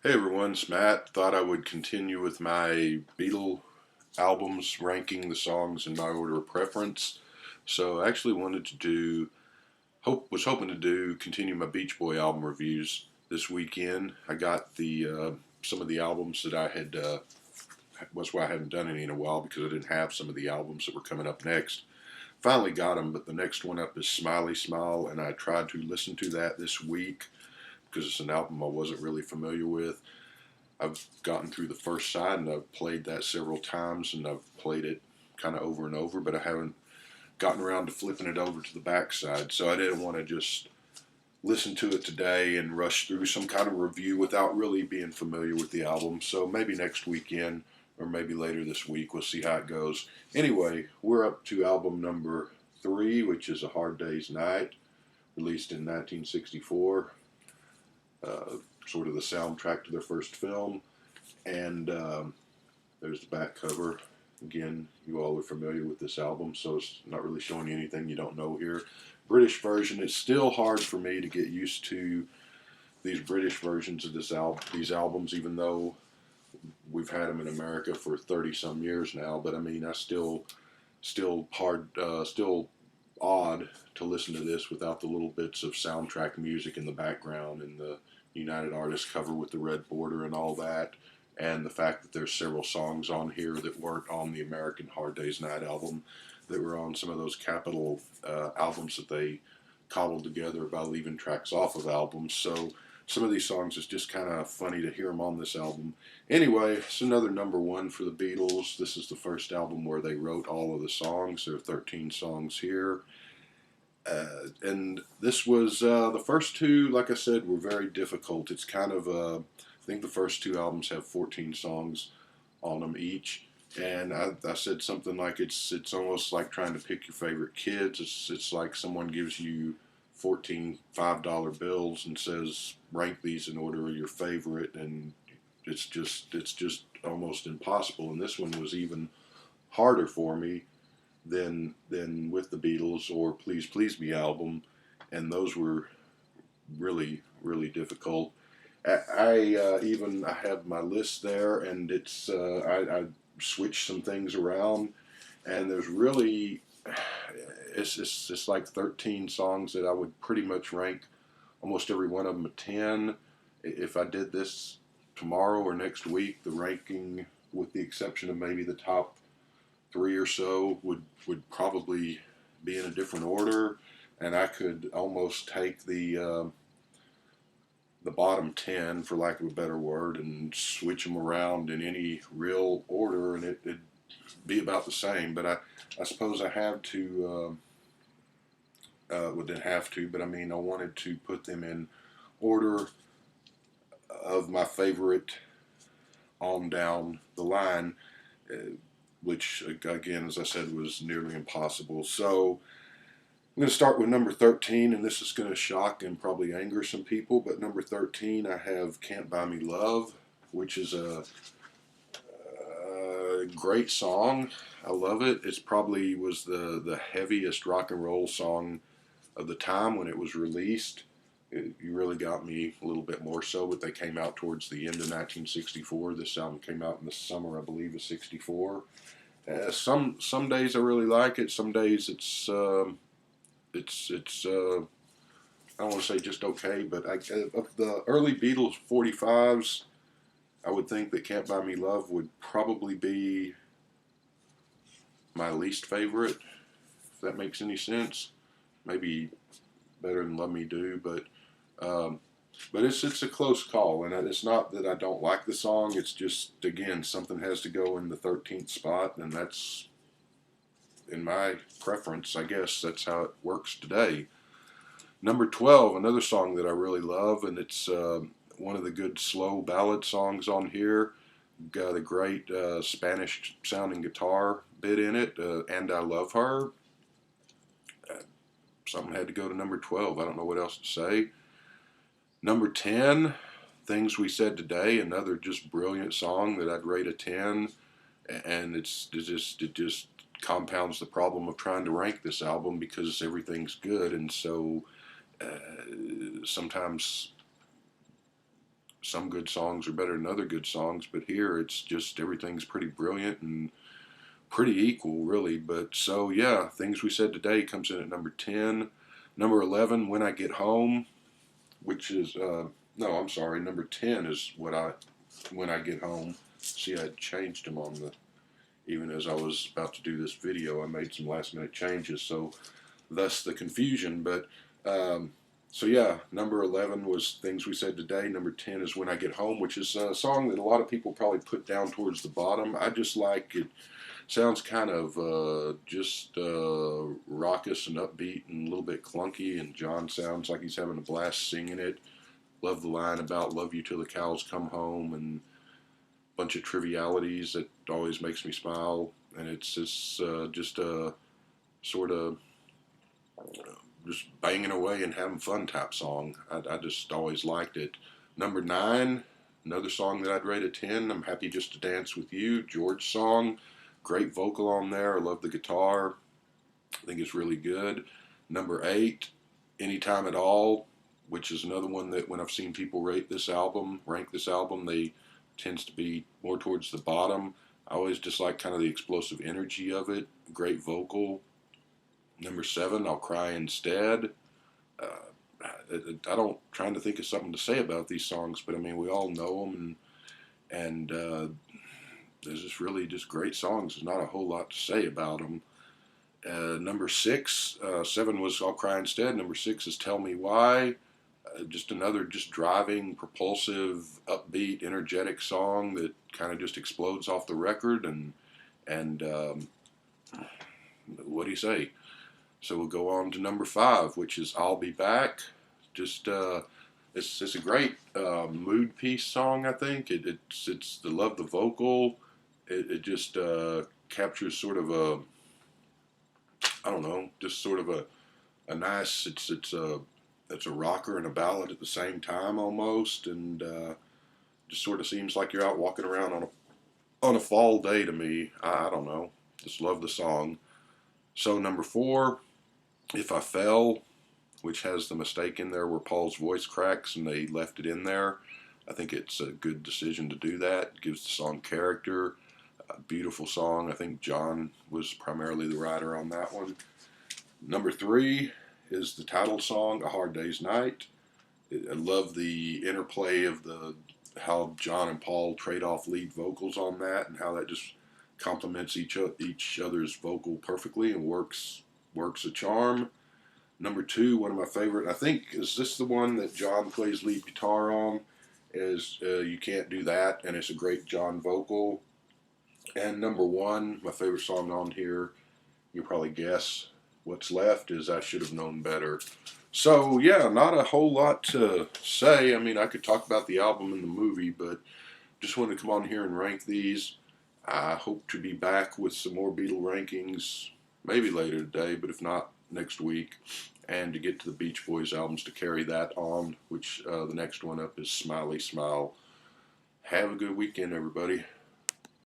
Hey everyone, it's Matt. Thought I would continue with my Beatle albums, ranking the songs in my order of preference. So I actually wanted to was hoping to continue my Beach Boy album reviews this weekend. I got some of the albums that I had, was why I hadn't done any in a while because I didn't have some of the albums that were coming up next. Finally got them, but the next one up is Smiley Smile, and I tried to listen to that this week because it's an album I wasn't really familiar with. I've gotten through the first side and I've played that several times and I've played it kind of over and over, but I haven't gotten around to flipping it over to the back side. So I didn't want to just listen to it today and rush through some kind of review without really being familiar with the album. So maybe next weekend or maybe later this week, we'll see how it goes. Anyway, we're up to album number 3, which is A Hard Day's Night, released in 1964. Uh, Sort of the soundtrack to their first film. And there's the back cover. Again, you all are familiar with this album, so it's not really showing you anything you don't know here. British version. It's still hard for me to get used to these British versions of these albums, even though we've had them in America for 30 some years now. But I mean, still odd to listen to this without the little bits of soundtrack music in the background and the United Artists cover with the red border and all that, and the fact that there's several songs on here that weren't on the American Hard Day's Night album, that were on some of those Capitol albums that they cobbled together by leaving tracks off of albums. So some of these songs is just kind of funny to hear them on this album. Anyway, it's another number one for the Beatles. This is the first album where they wrote all of the songs. There are 13 songs here. And this was the first two, like I said, were very difficult. It's kind of, I think the first two albums have 14 songs on them each. And I said something like it's almost like trying to pick your favorite kids. It's like someone gives you 14 $5 bills and says rank these in order of your favorite, and it's just almost impossible. And this one was even harder for me than with the Beatles or Please Please Me album, and those were really difficult. I have my list there, and I switched some things around, and there's really it's like 13 songs that I would pretty much rank almost every one of them a 10. If I did this tomorrow or next week, the ranking, with the exception of maybe the top 3 or so, would probably be in a different order, and I could almost take the bottom 10, for lack of a better word, and switch them around in any real order, and it'd be about the same. But I suppose I have to. Well, didn't have to, but I mean, I wanted to put them in order of my favorite on down the line, which again, as I said, was nearly impossible. So I'm going to start with number 13, and this is going to shock and probably anger some people. But number 13, I have Can't Buy Me Love, which is a great song. I love it. It's probably was the heaviest rock and roll song of the time when it was released. You really got me a little bit more so, but they came out towards the end of 1964. This album came out in the summer, I believe, of '64. Some days I really like it. Some days it's I don't want to say just okay, but of the early Beatles 45s, I would think that Can't Buy Me Love would probably be my least favorite, if that makes any sense. Maybe better than Love Me Do, um, but it's a close call, and it's not that I don't like the song. It's just, again, something has to go in the 13th spot, and that's, in my preference, I guess that's how it works today. Number 12, another song that I really love, and it's one of the good slow ballad songs on here. Got a great Spanish sounding guitar bit in it, And I Love Her. Something had to go to number 12. I don't know what else to say. Number 10, Things We Said Today, another just brilliant song that I'd rate a 10. And it just compounds the problem of trying to rank this album because everything's good, and so sometimes some good songs are better than other good songs, but here it's just everything's pretty brilliant and pretty equal, really. But so yeah, Things We Said Today comes in at number 10. Number 11, When I Get Home, which is no, I'm sorry, number 10 is When I Get Home. See, I changed them on the even as I was about to do this video. I made some last minute changes, so thus the confusion. But so yeah, number 11 was Things We Said Today. Number 10 is When I Get Home, which is a song that a lot of people probably put down towards the bottom. I just like it. Sounds kind of just raucous and upbeat and a little bit clunky, and John sounds like he's having a blast singing it. Love the line about love you till the cows come home, and a bunch of trivialities that always makes me smile. And it's just a sort of just banging away and having fun type song. I just always liked it. Number 9, another song that I'd rate a 10, I'm Happy Just to Dance With You, George song. Great vocal on there. I love the guitar. I think it's really good. Number 8, Anytime at All, which is another one that when I've seen people rank this album, they tends to be more towards the bottom. I always just like kind of the explosive energy of it. Great vocal. Number 7, I'll Cry Instead. I don't trying to think of something to say about these songs, but I mean we all know them, and there's just really just great songs. There's not a whole lot to say about them. Number 6, 7 was I'll Cry Instead. Number 6 is Tell Me Why. Just another just driving, propulsive, upbeat, energetic song that kind of just explodes off the record. And what do you say? So we'll go on to number 5, which is I'll Be Back. Just it's a great mood piece song. I think it's the love the vocal. It just captures sort of a, I don't know, just sort of a nice. It's a rocker and a ballad at the same time almost, and just sort of seems like you're out walking around on a fall day to me. I don't know. Just love the song. So number 4, If I Fell, which has the mistake in there where Paul's voice cracks and they left it in there. I think it's a good decision to do that. It gives the song character. A beautiful song. I think John was primarily the writer on that one. Number 3 is the title song, A Hard Day's Night. I love the interplay of how John and Paul trade off lead vocals on that, and how that just complements each other's vocal perfectly and works a charm. Number 2, one of my favorite, I think, is this the one that John plays lead guitar on, is You Can't Do That, and it's a great John vocal. And number 1, my favorite song on here, you'll probably guess what's left, is I Should Have Known Better. So, yeah, not a whole lot to say. I mean, I could talk about the album and the movie, but just wanted to come on here and rank these. I hope to be back with some more Beatle rankings, maybe later today, but if not, next week. And to get to the Beach Boys albums to carry that on, which the next one up is Smiley Smile. Have a good weekend, everybody.